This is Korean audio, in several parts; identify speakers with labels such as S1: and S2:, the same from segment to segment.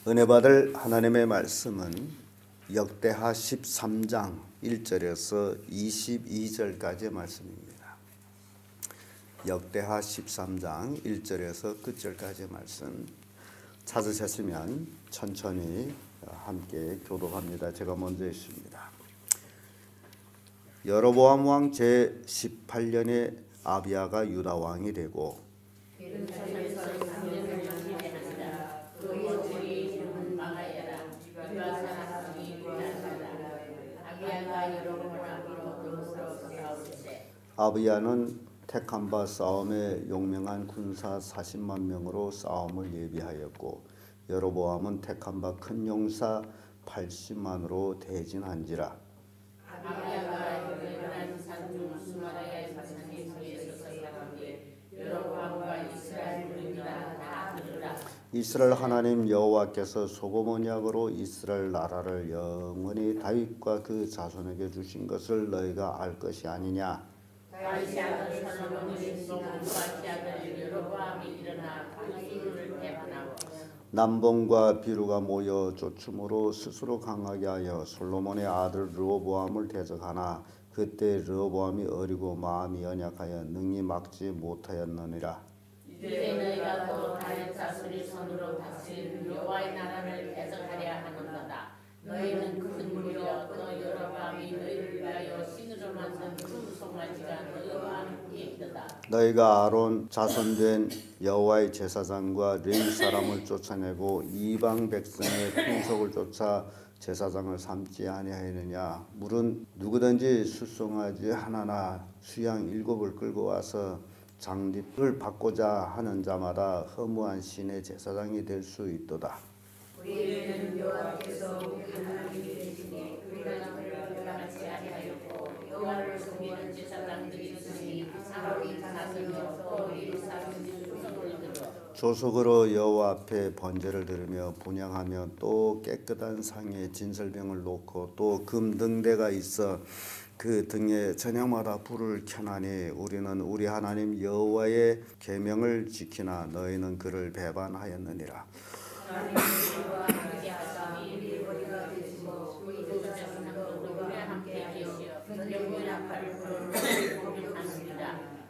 S1: 은혜 받을 하나님의 말씀은 역대하 13장 1절에서 22절까지의 말씀입니다. 역대하 13장 1절에서 끝절까지의 말씀 찾으셨으면 천천히 함께 교독합니다. 제가 먼저 읽습니다. 여로보암 왕 제18년에 아비야가 유다 왕이 되고 아비야는 택한 바 싸움에 용맹한 군사 40만 명으로 싸움을 예비하였고 여로보암은 택한 바 큰 용사 80만으로 대진한지라.
S2: 아비야가 유명한 산중 수마다의 자신이 위에서 살아가되 여로보암과 이스라엘 무리가 다 들으라.
S1: 이스라엘 하나님 여호와께서 소금 언약으로 이스라엘 나라를 영원히 다윗과 그 자손에게 주신 것을 너희가 알 것이 아니냐.
S2: 다윗의 아들 솔로몬이 소금과 그 아들 여로보암이 일어나 그들을 배반하고
S1: 남봉과 비루가 모여 쫓음으로 스스로 강하게 하여 솔로몬의 아들 르호보암을 대적하나 그때 르호보암이 어리고 마음이 연약하여 능히 막지 못하였느니라.
S2: 이제 너희가 또 다윗 자손의 손으로 다스린 여호와의 나라를 대적하려 하는도다. 너희는 큰 무리여 또 여로보암이 너희를 위하여 신으로 만든 큰 송아지가 너희와 함께 있도다.
S1: 너희가 아론 자손된 여호와의 제사장과 레위 사람을 쫓아내고 이방 백성의 풍속을 쫓아 제사장을 삼지 아니하였느냐. 물은 누구든지 숫송아지 하나나 수양 7을 끌고 와서 장립을 받고자 하는 자마다 허무한 신의 제사장이 될 수 있도다.
S2: 우리는 여호와께서 우리 하나님이 되시니 우리가 그를 같이 아니하였고 여호와를 섬기는 제사장들이 있으니 사울이 자손이요 또 우리 사람들이 조석을 들어
S1: 조석으로 여호와 앞에 번제를 드리며 분향하며 또 깨끗한 상에 진설병을 놓고 또 금등대가 있어 그 등에 저녁마다 불을 켜나니 우리는 우리 하나님 여호와의 계명을 지키나 너희는 그를 배반하였느니라.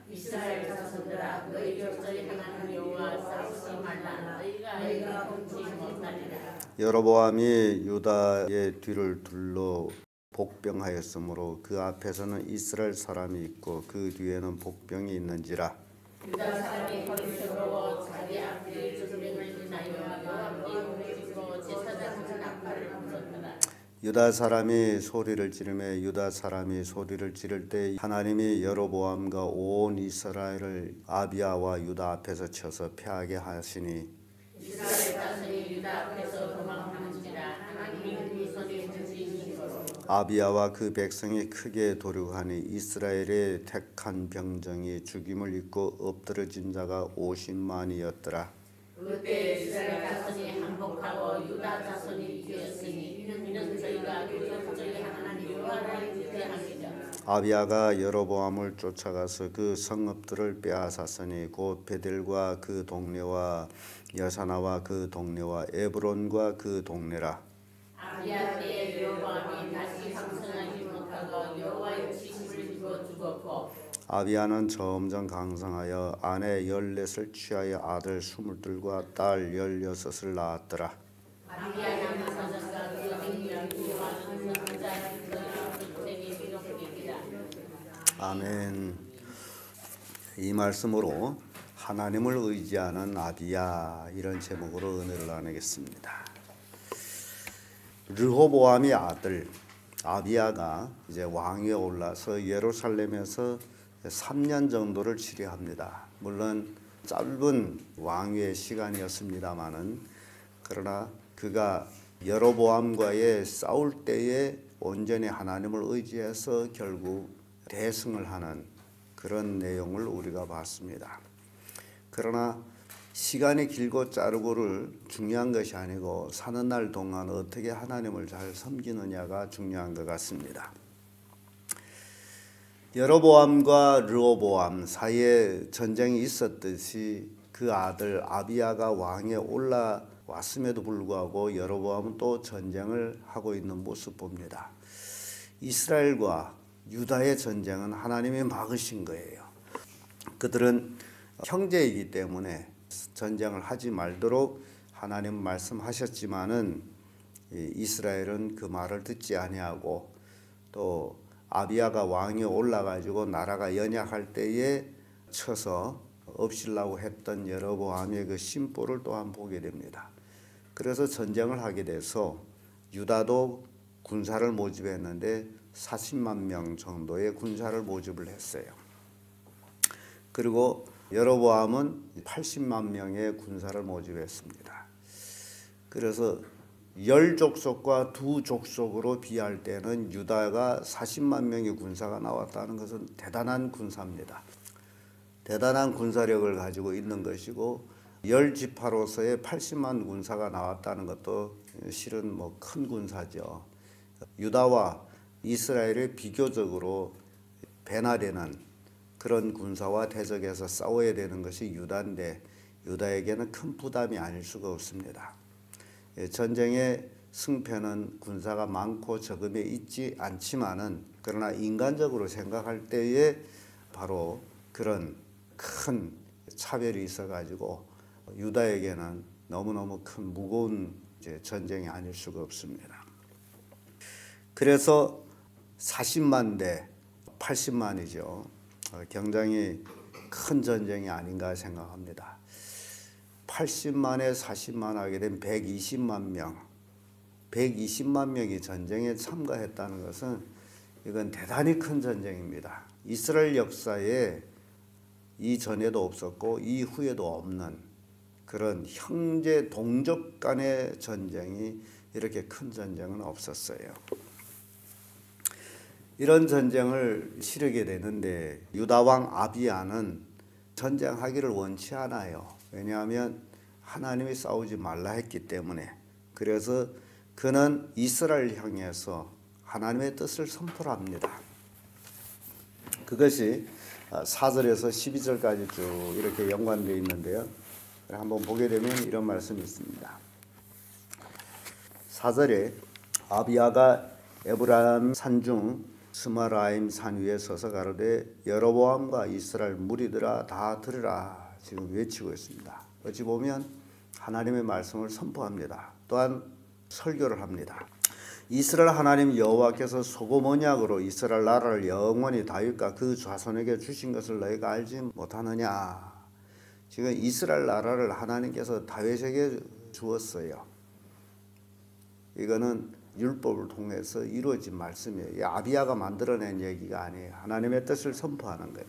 S2: 이스라엘 자손들아 너희 곁의 하나님 여호와 싸우지 말라. 너희가 훔치지 못하리라.
S1: 여로보암이 유다의 뒤를 둘러 복병하였으므로 그 앞에서는 이스라엘 사람이 있고 그 뒤에는 복병이 있는지라.
S2: 유다 사람이 거리스로 자기 앞에 주름을 인하여 여호와께 부르짖고 제사장 나팔을 불었더라.
S1: 유다 사람이 소리를 지르매 유다 사람이 소리를 지를 때 하나님이 여로보암과 온 이스라엘을 아비야와 유다 앞에서 쳐서 패하게 하시니
S2: 이스라엘 자손이 유다 앞에서 도망하는지라. 하나님이 그 손에 던지심으로
S1: 아비야와 그 백성이 크게 도륙하니 이스라엘의 택한 병정이 죽임을 입고 엎드러진 자가 50만이었더라.
S2: 그때 이스라엘 자손이 항복하고 유다 자손이 이겼으니 이는 저희가 그 영적인 하나님 여호와를 위대함이다.
S1: 아비야가 여로보암을 쫓아가서 그 성읍들을 빼앗았으니 곧 베델과 그 동네와 여사나와 그 동네와 에브론과 그 동네라.
S2: 아비야 때에 여로보암이 다시 강성하지 못하고 여호와의 지시를 입어 죽었고
S1: 아비야는 점점 강성하여 아내 14을 취하여 아들 22과 딸 16을 낳았더라.
S2: 아비야 남사자가 그 행위를 여호와는 혼자 그들에게 기록되리라.
S1: 아멘. 이 말씀으로 하나님을 의지하는 아비야 이런 제목으로 은혜를 나누겠습니다. 르호보암의 아들 아비야가 이제 왕위에 올라서 예루살렘에서 3년 정도를 치료합니다. 물론 짧은 왕위의 시간이었습니다마는 그러나 그가 여로보암과의 싸울 때에 온전히 하나님을 의지해서 결국 대승을 하는 그런 내용을 우리가 봤습니다. 그러나 시간이 길고 짧고를 중요한 것이 아니고 사는 날 동안 어떻게 하나님을 잘 섬기느냐가 중요한 것 같습니다. 여로보암과 르호보암 사이에 전쟁이 있었듯이 그 아들 아비야가 왕에 올라왔음에도 불구하고 여로보암은 또 전쟁을 하고 있는 모습 봅니다. 이스라엘과 유다의 전쟁은 하나님이 막으신 거예요. 그들은 형제이기 때문에 전쟁을 하지 말도록 하나님 말씀하셨지만은 이스라엘은 그 말을 듣지 아니하고 또 아비야가 왕이 올라가지고 나라가 연약할 때에 쳐서 없애려고 했던 여로보암의 그 심보를 또한 보게 됩니다. 그래서 전쟁을 하게 돼서 유다도 군사를 모집했는데 40만 명 정도의 군사를 모집을 했어요. 그리고 여로보암은 80만 명의 군사를 모집했습니다. 그래서 10족속과 2족속으로 비할 때는 유다가 40만 명의 군사가 나왔다는 것은 대단한 군사입니다. 대단한 군사력을 가지고 있는 것이고 10지파로서의 80만 군사가 나왔다는 것도 실은 큰 군사죠. 유다와 이스라엘이 비교적으로 배나되는 그런 군사와 대적해서 싸워야 되는 것이 유다인데 유다에게는 큰 부담이 아닐 수가 없습니다. 전쟁의 승패는 군사가 많고 적음에 있지 않지만은 그러나 인간적으로 생각할 때에 바로 그런 큰 차별이 있어가지고 유다에게는 너무너무 큰 무거운 전쟁이 아닐 수가 없습니다. 그래서 40만 대 80만이죠. 굉장히 큰 전쟁이 아닌가 생각합니다. 80만에 40만 하게 되면 120만 명, 120만 명이 전쟁에 참가했다는 것은 이건 대단히 큰 전쟁입니다. 이스라엘 역사에 이전에도 없었고 이후에도 없는 그런 형제 동족 간의 전쟁이 이렇게 큰 전쟁은 없었어요. 이런 전쟁을 치르게 되는데 유다왕 아비야는 전쟁하기를 원치 않아요. 왜냐하면 하나님이 싸우지 말라 했기 때문에. 그래서 그는 이스라엘 향해서 하나님의 뜻을 선포를 합니다. 그것이 4절에서 12절까지 쭉 이렇게 연관되어 있는데요. 한번 보게 되면 이런 말씀이 있습니다. 4절에 아비야가 에브라임 산중 스마라임 산 위에 서서 가로되 여로보암과 이스라엘 무리들아 다 들으라 지금 외치고 있습니다. 어찌 보면 하나님의 말씀을 선포합니다. 또한 설교를 합니다. 이스라엘 하나님 여호와께서 소금 언약으로 이스라엘 나라를 영원히 다윗과 그 자손에게 주신 것을 너희가 알지 못하느냐. 지금 이스라엘 나라를 하나님께서 다윗에게 주었어요. 이거는 율법을 통해서 이루어진 말씀이에요. 아비야가 만들어낸 얘기가 아니에요. 하나님의 뜻을 선포하는 거예요.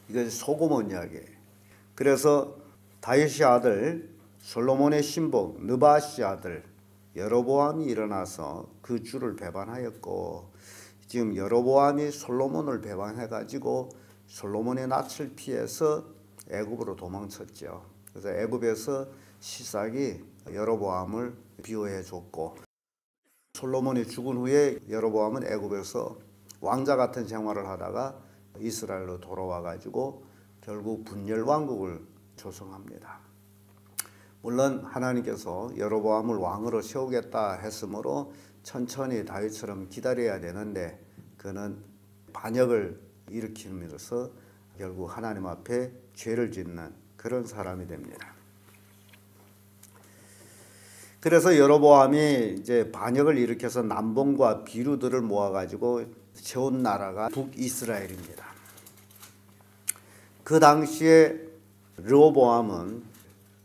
S1: 이것이 소금 언약이에요. 그래서 다윗의 아들 솔로몬의 신복 느바시 아들 여로보암이 일어나서 그 주를 배반하였고 지금 여로보암이 솔로몬을 배반해가지고 솔로몬의 낯을 피해서 애굽으로 도망쳤죠. 그래서 애굽에서 시삭이 여로보암을 비호해 줬고 솔로몬이 죽은 후에 여로보암은 애굽에서 왕자 같은 생활을 하다가 이스라엘로 돌아와가지고 결국 분열 왕국을 조성합니다. 물론 하나님께서 여로보암을 왕으로 세우겠다 했으므로 천천히 다윗처럼 기다려야 되는데 그는 반역을 일으키면서 결국 하나님 앞에 죄를 짓는 그런 사람이 됩니다. 그래서 여로보암이 이제 반역을 일으켜서 남봉과 비류들을 모아가지고 세운 나라가 북이스라엘입니다. 그 당시에 르호보암은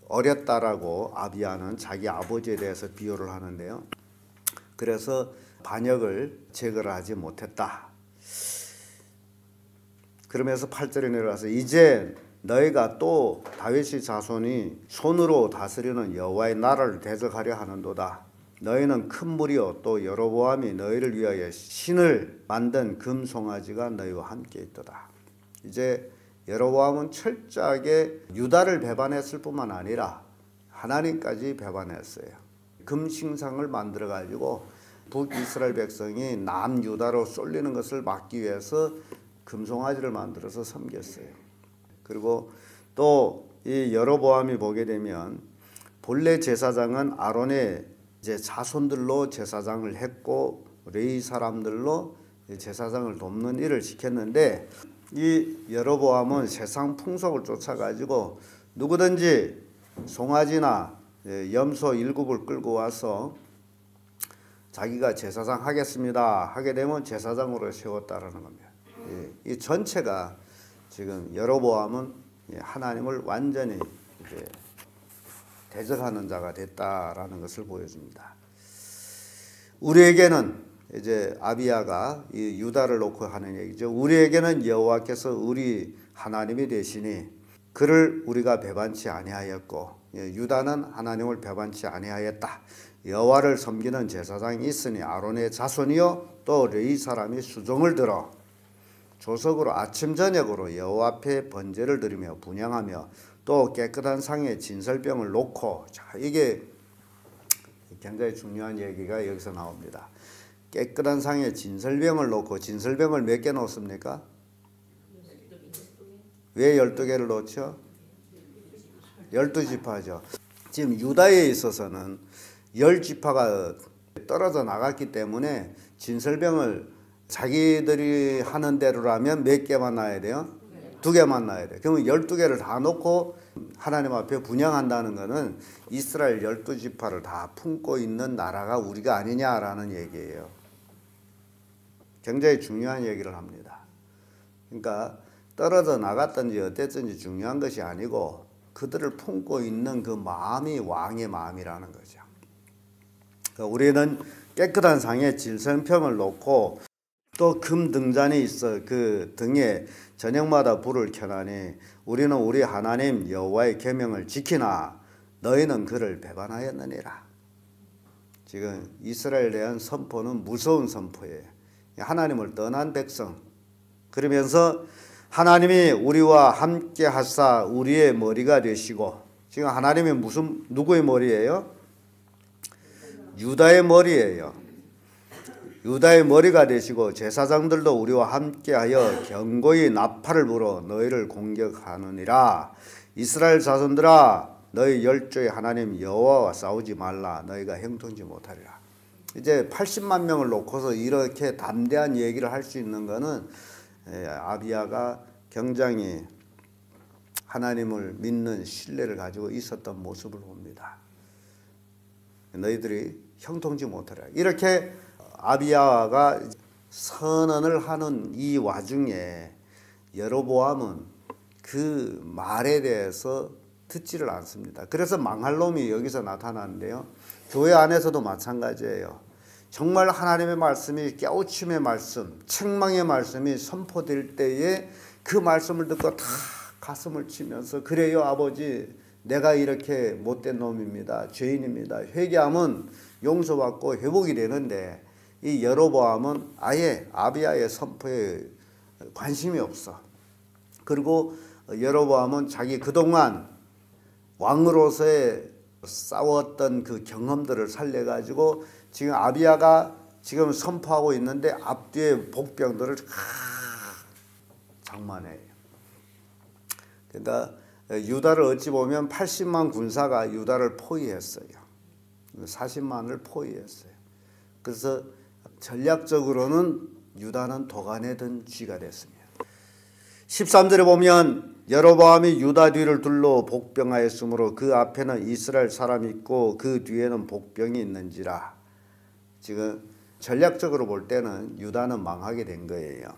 S1: 어렸다라고 아비야는 자기 아버지에 대해서 비유를 하는데요. 그래서 반역을 제거를 하지 못했다. 그러면서 8절에 내려와서 이제 너희가 또 다윗의 자손이 손으로 다스리는 여호와의 나라를 대적하려 하는도다. 너희는 큰 무리요 또 여로보암이 너희를 위하여 신을 만든 금송아지가 너희와 함께 있도다. 이제 여로보암은 철저하게 유다를 배반했을 뿐만 아니라 하나님까지 배반했어요. 금신상을 만들어 가지고 북이스라엘 백성이 남유다로 쏠리는 것을 막기 위해서 금송아지를 만들어서 섬겼어요. 그리고 또 이 여로보암이 보게 되면 본래 제사장은 아론의 이제 자손들로 제사장을 했고 레위 사람들로 제사장을 돕는 일을 시켰는데 이 여로보암은 세상 풍속을 쫓아가지고 누구든지 송아지나 염소 일곱을 끌고 와서 자기가 제사장 하겠습니다 하게 되면 제사장으로 세웠다라는 겁니다. 이 전체가 지금 여로보암은 하나님을 완전히 이제 대적하는 자가 됐다라는 것을 보여줍니다. 우리에게는 이제 아비야가 이 유다를 놓고 하는 얘기죠. 우리에게는 여호와께서 우리 하나님이 되시니 그를 우리가 배반치 아니하였고 유다는 하나님을 배반치 아니하였다. 여호와를 섬기는 제사장이 있으니 아론의 자손이요 또 레위 사람이 수종을 들어 조석으로 아침 저녁으로 여호와 앞에 번제를 드리며 분향하며 또 깨끗한 상에 진설병을 놓고 자 이게 굉장히 중요한 얘기가 여기서 나옵니다. 깨끗한 상에 진설병을 놓고 진설병을 몇 개 놓습니까? 왜 12개를 놓죠? 12지파죠. 지금 유다에 있어서는 10지파가 떨어져 나갔기 때문에 진설병을 자기들이 하는 대로라면 몇 개만 놔야 돼요? 2개만 놔야 돼요. 그러면 12개를 다 놓고 하나님 앞에 분향한다는 것은 이스라엘 12지파를 다 품고 있는 나라가 우리가 아니냐라는 얘기예요. 굉장히 중요한 얘기를 합니다. 그러니까 떨어져 나갔든지 어땠든지 중요한 것이 아니고 그들을 품고 있는 그 마음이 왕의 마음이라는 거죠. 그러니까 우리는 깨끗한 상에 질성평을 놓고 또 금 등잔이 있어 그 등에 저녁마다 불을 켜나니 우리는 우리 하나님 여호와의 계명을 지키나 너희는 그를 배반하였느니라. 지금 이스라엘에 대한 선포는 무서운 선포예요. 하나님을 떠난 백성. 그러면서 하나님이 우리와 함께 하사 우리의 머리가 되시고 지금 하나님이 누구의 머리예요? 유다의 머리예요. 유다의 머리가 되시고 제사장들도 우리와 함께하여 견고히 나팔을 불어 너희를 공격하느니라. 이스라엘 자손들아 너희 열조의 하나님 여호와와 싸우지 말라. 너희가 형통지 못하리라. 이제 80만 명을 놓고서 이렇게 담대한 얘기를 할 수 있는 것은 아비야가 굉장히 하나님을 믿는 신뢰를 가지고 있었던 모습을 봅니다. 너희들이 형통지 못하리라. 이렇게 아비야가 선언을 하는 이 와중에 여로보암은 그 말에 대해서 듣지를 않습니다. 그래서 망할 놈이 여기서 나타나는데요. 교회 안에서도 마찬가지예요. 정말 하나님의 말씀이 깨우침의 말씀, 책망의 말씀이 선포될 때에 그 말씀을 듣고 다 가슴을 치면서 그래요 아버지 내가 이렇게 못된 놈입니다. 죄인입니다. 회개하면 용서받고 회복이 되는데 이 여로보암은 아예 아비야의 선포에 관심이 없어. 그리고 여로보암은 자기 그동안 왕으로서의 싸웠던 그 경험들을 살려가지고 지금 아비야가 지금 선포하고 있는데 앞뒤에 복병들을 장만해요. 그러니까 유다를 어찌 보면 80만 군사가 유다를 포위했어요. 40만을 포위했어요. 그래서 전략적으로는 유다는 도간에 든 쥐가 됐습니다. 13절에 보면 여로보암이 유다 뒤를 둘러 복병하였으므로 그 앞에는 이스라엘 사람이 있고 그 뒤에는 복병이 있는지라. 지금 전략적으로 볼 때는 유다는 망하게 된 거예요.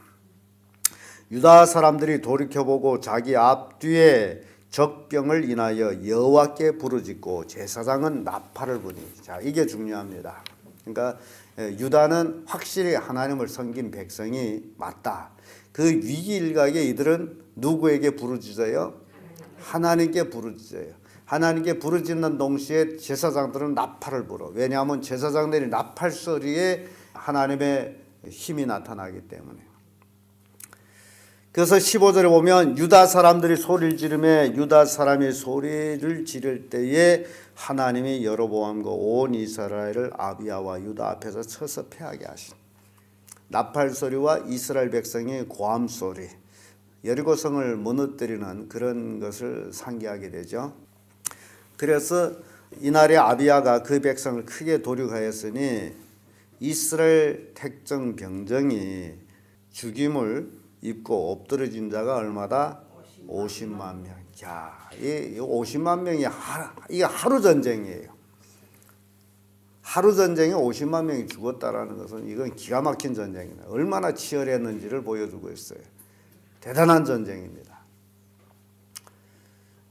S1: 유다 사람들이 돌이켜보고 자기 앞뒤에 적병을 인하여 여호와께 부르짖고 제사장은 나팔을 부니. 자, 이게 중요합니다. 그러니까 유다는 확실히 하나님을 섬긴 백성이 맞다. 그 위기 일각에 이들은 누구에게 부르짖어요? 하나님께 부르짖어요. 하나님께 부르짖는 동시에 제사장들은 나팔을 불어. 왜냐하면 제사장들이 나팔 소리에 하나님의 힘이 나타나기 때문에. 그래서 15절에 보면 유다 사람들이 소리를 지르며 유다 사람이 소리를 지를 때에 하나님이 여로보암과 온 이스라엘을 아비야와 유다 앞에서 쳐서 패하게 하신 나팔 소리와 이스라엘 백성의 고함 소리, 여리고성을 무너뜨리는 그런 것을 상기하게 되죠. 그래서 이날에 아비야가 그 백성을 크게 도륙하였으니 이스라엘 택정 병정이 죽임을 입고 엎드러진 자가 얼마다? 50만 명. 야, 이 50만 명이 이게 하루 전쟁이에요. 하루 전쟁에 50만 명이 죽었다라는 것은 이건 기가 막힌 전쟁입니다. 얼마나 치열했는지를 보여주고 있어요. 대단한 전쟁입니다.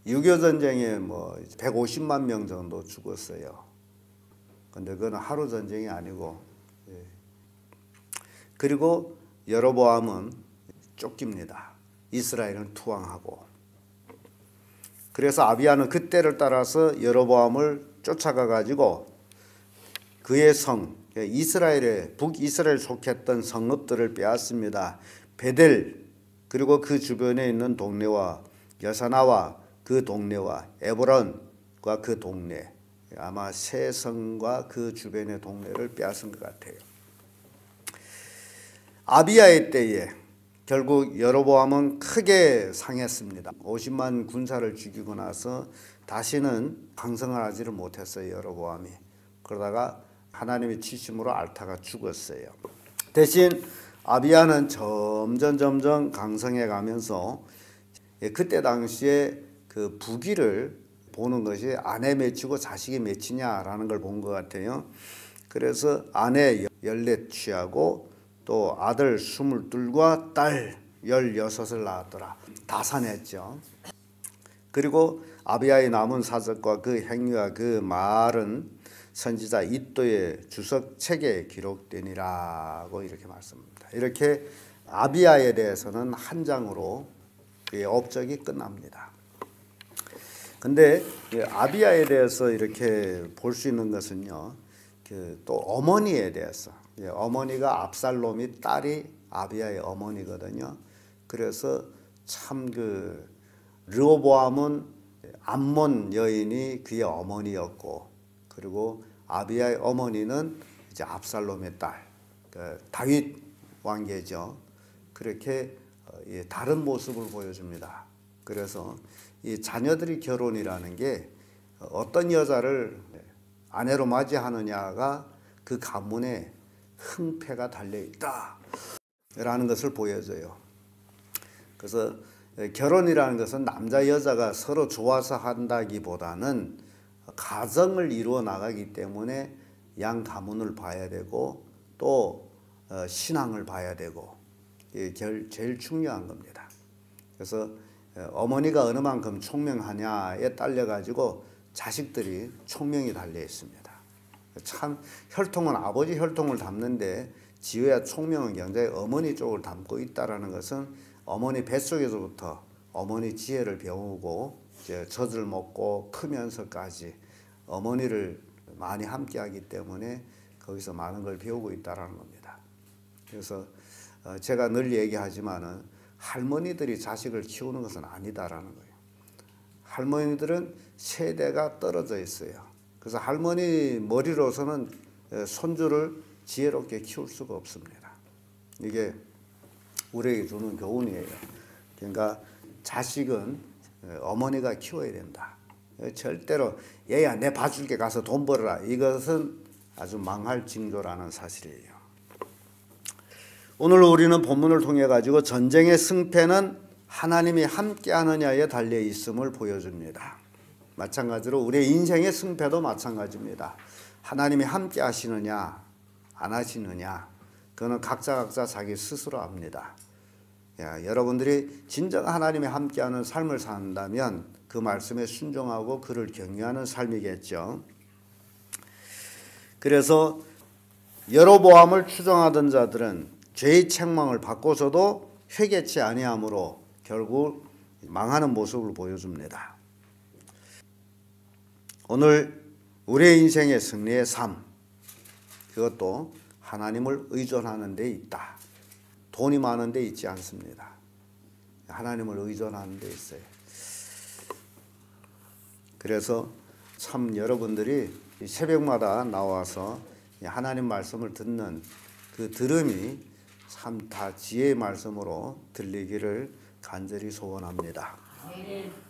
S1: 6.25 전쟁에 뭐 150만 명 정도 죽었어요. 근데 그건 하루 전쟁이 아니고, 그리고 여로보암은 쫓깁니다. 이스라엘은 투항하고. 그래서 아비야는 그 때를 따라서 여로보암을 쫓아가 가지고 그의 성, 이스라엘의 북이스라엘 속했던 성읍들을 빼앗습니다. 베델, 그리고 그 주변에 있는 동네와 여사나와 그 동네와 에브론과 그 동네, 아마 세 성과 그 주변의 동네를 빼앗은 것 같아요. 아비야의 때에 결국 여로보암은 크게 상했습니다. 50만 군사를 죽이고 나서 다시는 강성을 하지를 못했어요. 여로보암이. 그러다가 하나님의 치심으로 앓다가 죽었어요. 대신 아비야는 점점 강성해 가면서 그때 당시에 그 부귀를 보는 것이 아내 맺히고 자식이 맺히냐라는 걸 본 것 같아요. 그래서 아내 14 취하고 또 아들 22과 딸 16을 낳았더라. 다 산했죠. 그리고 아비야의 남은 사적과 그 행위와 그 말은 선지자 이도의 주석책에 기록되니라고 이렇게 말씀합니다. 이렇게 아비야에 대해서는 한 장으로 그의 업적이 끝납니다. 근데 아비야에 대해서 이렇게 볼 수 있는 것은요, 또 어머니에 대해서, 어머니가 압살롬이 딸이 아비야의 어머니거든요. 그래서 참 르호보암은 암몬 여인이 그의 어머니였고, 그리고 아비야의 어머니는 이제 압살롬의 딸, 다윗 왕계죠. 그렇게 다른 모습을 보여줍니다. 그래서 이 자녀들이 결혼이라는 게 어떤 여자를 아내로 맞이하느냐가 그 가문에 흥패가 달려있다 라는 것을 보여줘요. 그래서 결혼이라는 것은 남자 여자가 서로 좋아서 한다기보다는 가정을 이루어 나가기 때문에 양 가문을 봐야 되고 또 신앙을 봐야 되고 제일 중요한 겁니다. 그래서 어머니가 어느 만큼 총명하냐에 딸려 가지고 자식들이 총명이 달려 있습니다. 참 혈통은 아버지 혈통을 담는데 지혜와 총명은 굉장히 어머니 쪽을 담고 있다라는 것은 어머니 뱃속에서부터 어머니 지혜를 배우고 이제 젖을 먹고 크면서까지 어머니를 많이 함께하기 때문에 거기서 많은 걸 배우고 있다라는 겁니다. 그래서 제가 늘 얘기하지만은 할머니들이 자식을 키우는 것은 아니다라는 거예요. 할머니들은 세대가 떨어져 있어요. 그래서 할머니 머리로서는 손주를 지혜롭게 키울 수가 없습니다. 이게 우리에게 주는 교훈이에요. 그러니까 자식은 어머니가 키워야 된다. 절대로 얘야 내 봐줄게 가서 돈 벌어라. 이것은 아주 망할 징조라는 사실이에요. 오늘 우리는 본문을 통해 가지고 전쟁의 승패는 하나님이 함께 하느냐에 달려 있음을 보여줍니다. 마찬가지로 우리의 인생의 승패도 마찬가지입니다. 하나님이 함께 하시느냐 안 하시느냐 그거는 각자 자기 스스로 압니다. 여러분들이 진정 하나님이 함께하는 삶을 산다면 그 말씀에 순종하고 그를 경외하는 삶이겠죠. 그래서 여로보암을 추종하던 자들은 죄의 책망을 받고서도 회개치 아니함으로 결국 망하는 모습을 보여줍니다. 오늘 우리의 인생의 승리의 삶, 그것도 하나님을 의존하는 데 있다. 돈이 많은 데 있지 않습니다. 하나님을 의존하는 데 있어요. 그래서 참 여러분들이 새벽마다 나와서 하나님 말씀을 듣는 그 들음이 참 다 지혜의 말씀으로 들리기를 간절히 소원합니다.
S2: 아멘.